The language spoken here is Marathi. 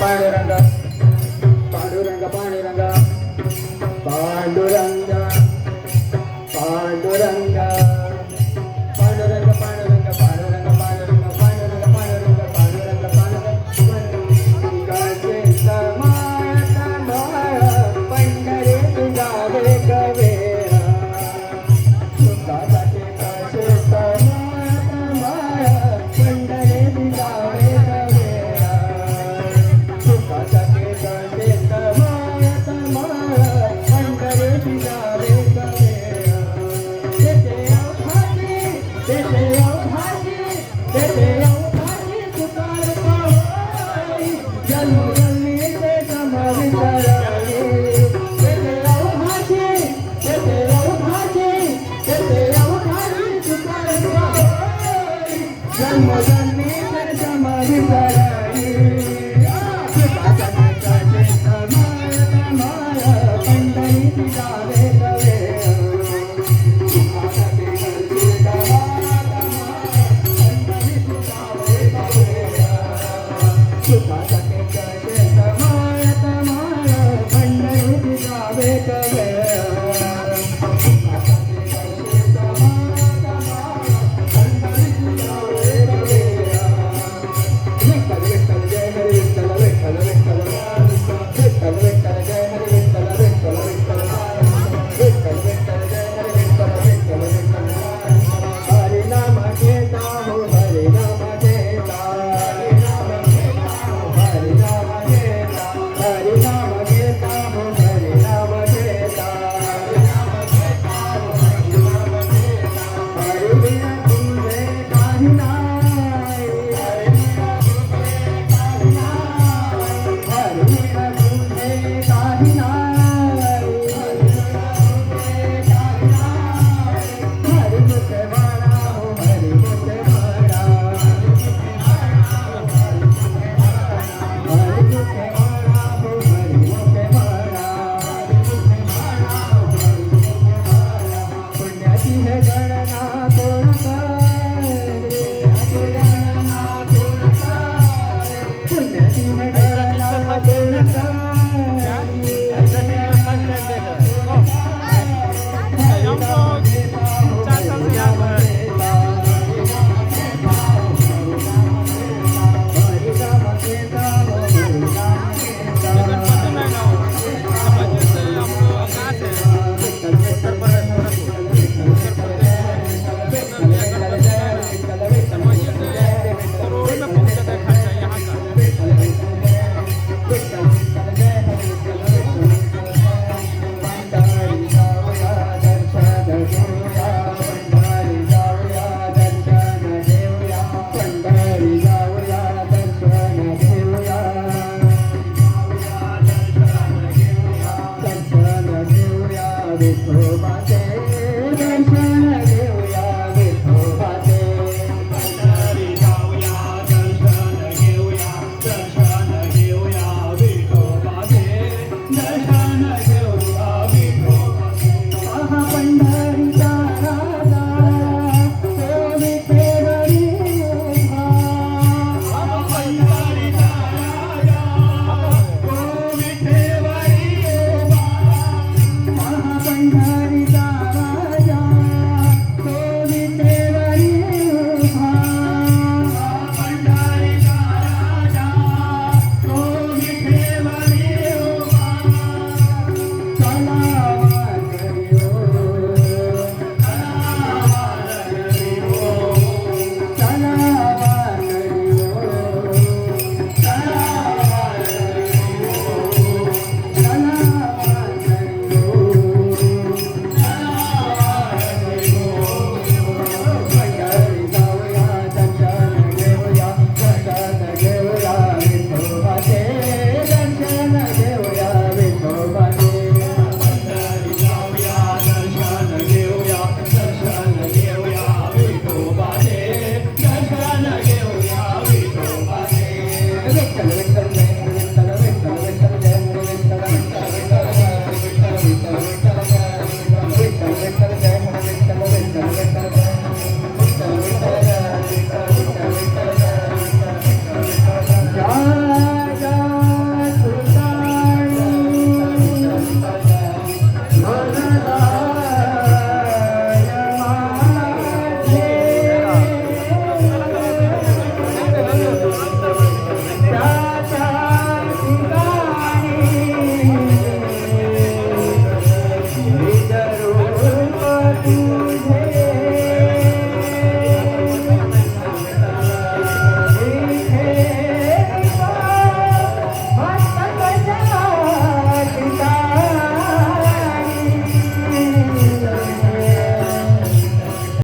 पांडुरंग पांडुरंग पांडुरंग पांडुरंग पांडुरंग पांडुरंग पांडुरंग पांडुरंग पांडुरंग पांडुरंग पांडुरंग पांडुरंग पांडुरंग गाजे समाय समाय पंढरीत जावे कवेरा सुखासाठी काशे समाय समाय पंढरीत जावे कवेरा सुखासाठी काशे समाय समाय पंढरीत जावे कवेरा तेथे अवघाती तेथे अवघाती तेथे अवघाती तुकार पावई जन्मजन्मी ते समाधी करावी तेथे अवघाती तेथे अवघाती तेथे अवघाती तुकार पावई जन्मजन्मी ते समाधी करावी सुखासाठी काशे समाय समाय पंढरीत जावे कवेरा सुखासाठी काशे समाय सुखासाठी काशे समाय समाय पंढरीत जावे कवेरा सुखासाठी काशे समाय समाय पंढरीत जावे कवेरा विठ्ठल विठ्ठल जय हरी विठ्ठल विठ्ठल विठ्ठल विठ्ठल विठ्ठल जय हरी विठ्ठल विठ्ठल विठ्ठल विठ्ठल विठ्ठल जय हरी विठ्ठल विठ्ठल विठ्ठल हरि नाम घेता हो हरि नाम घेता हरि नाम घेता हरि नाम घेता हो हरि नाम घेता हरि बिना तुझे काही नाही हरि बिना तुझे काही नाही हरि मुखे वाडा हो हरि मुखे वाडा हरि मुखे वाडा हो हरि मुखे वाडा पुण्याची हे गणना कोण